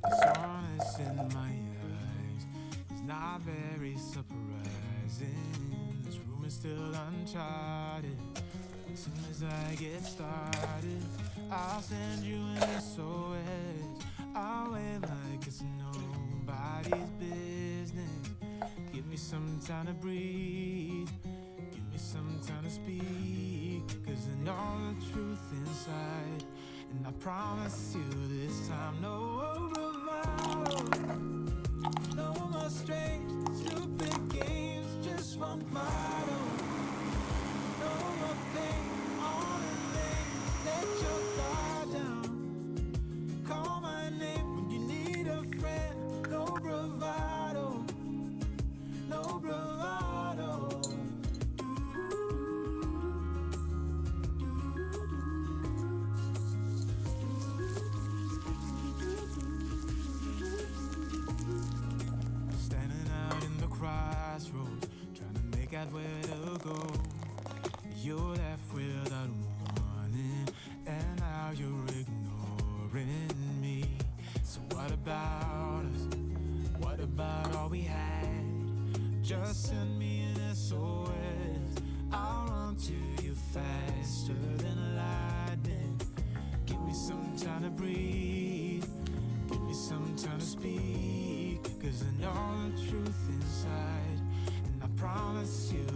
The soreness in my eyes is not very surprising. This room is still uncharted. But as soon as I get started, I'll send you an SOS. I'll wave like it's nobody's business. Give me some time to breathe. Give me some time to speak. Cause I know the truth inside. And I promise you this time, no bravado, no more strange, stupid games, just one bottle. No more pain on a lane, let your guard down. Call my name when you need a friend. No bravado, no bravado. Standing out in the crossroads, trying to make out where to go. You left without warning, and now you're ignoring me. So what about us? What about all we had? Just send me an SOS. I'll run to you faster than lightning. Give me some time to breathe. Give me some time to speak. Cause I know the truth inside. And I promise you